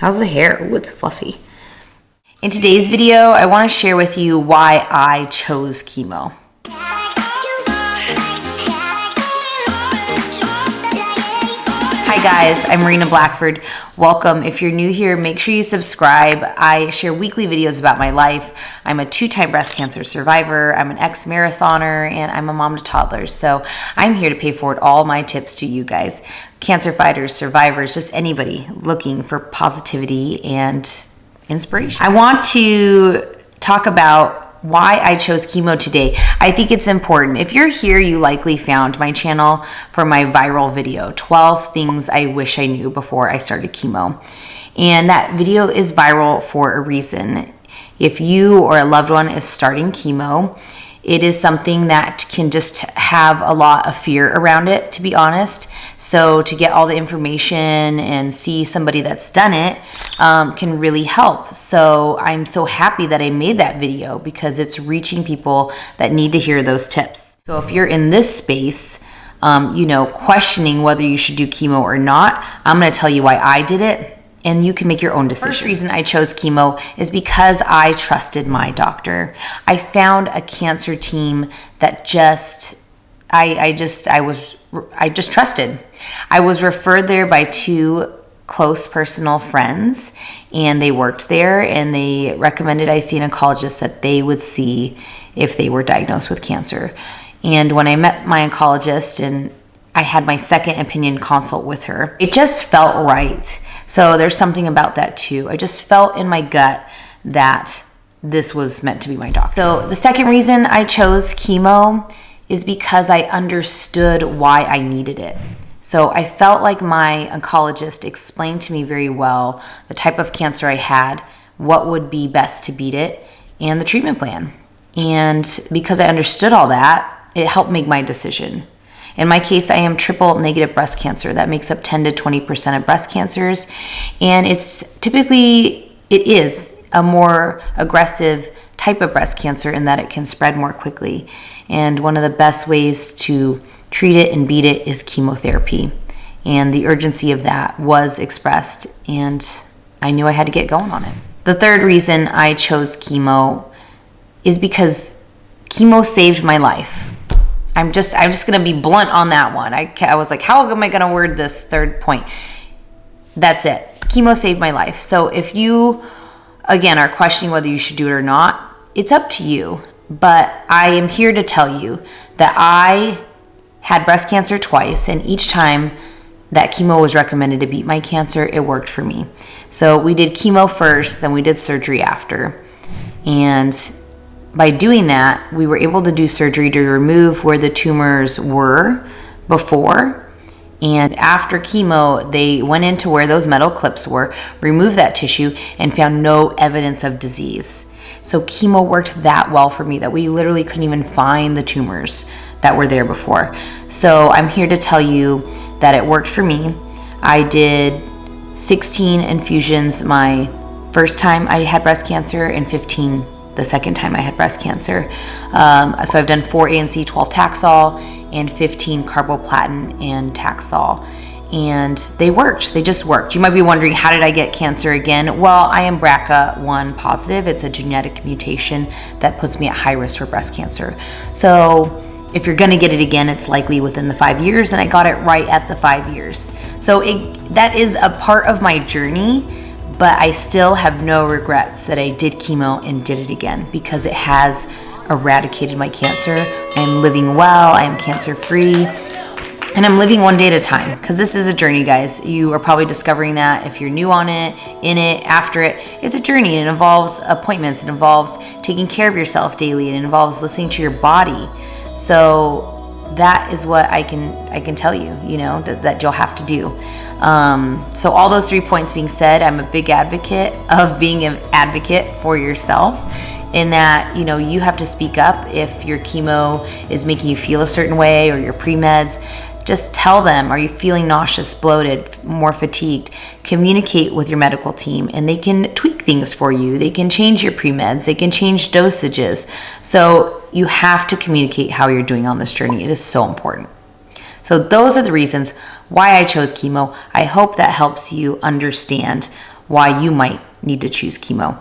How's the hair? Ooh, it's fluffy. In today's video, I want to share with you why I chose chemo. Hi guys, I'm Marina Blackford. Welcome. If you're new here, make sure you subscribe. I share weekly videos about my life. I'm a 2-time breast cancer survivor. I'm an ex-marathoner, and I'm a mom to toddlers. So I'm here to pay forward all my tips to you guys. Cancer fighters, survivors, just anybody looking for positivity and inspiration. I want to talk about why I chose chemo today. I think it's important. If you're here, you likely found my channel for my viral video, 12 things I wish I knew before I started chemo. And that video is viral for a reason. If you or a loved one is starting chemo, it is something that can just have a lot of fear around it, to be honest. So to get all the information and see somebody that's done it can really help. So I'm so happy that I made that video because it's reaching people that need to hear those tips. So if you're in this space, questioning whether you should do chemo or not, I'm gonna tell you why I did it, and you can make your own decision. The first reason I chose chemo is because I trusted my doctor. I found a cancer team that I just trusted. I was referred there by 2 close personal friends, and they worked there, and they recommended I see an oncologist that they would see if they were diagnosed with cancer. And when I met my oncologist and I had my second opinion consult with her, it just felt right. So there's something about that too. I just felt in my gut that this was meant to be my doctor. So the second reason I chose chemo is because I understood why I needed it. So I felt like my oncologist explained to me very well the type of cancer I had, what would be best to beat it, and the treatment plan. And because I understood all that, it helped make my decision. In my case, I am triple negative breast cancer. That makes up 10 to 20% of breast cancers. And it is a more aggressive type of breast cancer in that it can spread more quickly. And one of the best ways to treat it and beat it is chemotherapy. And the urgency of that was expressed, and I knew I had to get going on it. The third reason I chose chemo is because chemo saved my life. I'm just going to be blunt on that one. I was like, how am I going to word this third point? That's it. Chemo saved my life. So if you, again, are questioning whether you should do it or not, it's up to you. But I am here to tell you that I had breast cancer twice, and each time that chemo was recommended to beat my cancer, it worked for me. So we did chemo first, then we did surgery after. And by doing that, we were able to do surgery to remove where the tumors were before. And after chemo, they went into where those metal clips were, removed that tissue, and found no evidence of disease. So chemo worked that well for me that we literally couldn't even find the tumors that were there before. So I'm here to tell you that it worked for me. I did 16 infusions my first time I had breast cancer, and 15 the second time I had breast cancer. So I've done 4 ANC, 12 Taxol, and 15 carboplatin and Taxol. And they worked. They just worked. You might be wondering, how did I get cancer again? Well, I am BRCA1 positive. It's a genetic mutation that puts me at high risk for breast cancer. So if you're going to get it again, it's likely within the 5 years, and I got it right at the 5 years. So that is a part of my journey. But I still have no regrets that I did chemo and did it again, because it has eradicated my cancer. I am living well, I am cancer free, and I'm living one day at a time, because this is a journey, guys. You are probably discovering that if you're new on it, in it, after it. It's a journey. It involves appointments. It involves taking care of yourself daily. It involves listening to your body. So that is what I can tell you, that you'll have to do. So all those 3 points being said, I'm a big advocate of being an advocate for yourself, in that, you have to speak up if your chemo is making you feel a certain way, or your pre-meds. Just tell them, are you feeling nauseous, bloated, more fatigued? Communicate with your medical team, and they can tweak things for you. They can change your pre-meds. They can change dosages. So you have to communicate how you're doing on this journey. It is so important. So those are the reasons why I chose chemo. I hope that helps you understand why you might need to choose chemo.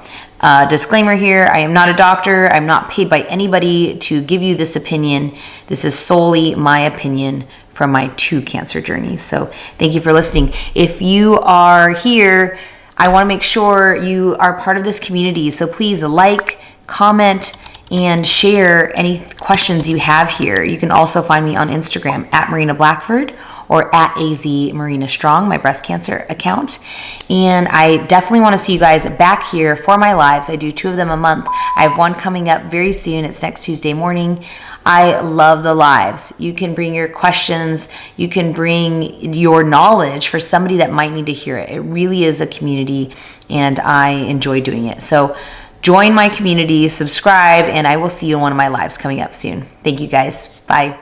Disclaimer here, I am not a doctor. I'm not paid by anybody to give you this opinion. This is solely my opinion from my 2 cancer journeys. So thank you for listening. If you are here, I want to make sure you are part of this community. So please like, comment, and share any questions you have here. You can also find me on Instagram at Marina Blackford or at AZ Marina Strong, my breast cancer account. And I definitely want to see you guys back here for my lives. I do 2 of them a month. I have one coming up very soon. It's next Tuesday morning. I love the lives. You can bring your questions. You can bring your knowledge for somebody that might need to hear it. It really is a community, and I enjoy doing it. So join my community, subscribe, and I will see you in one of my lives coming up soon. Thank you guys. Bye.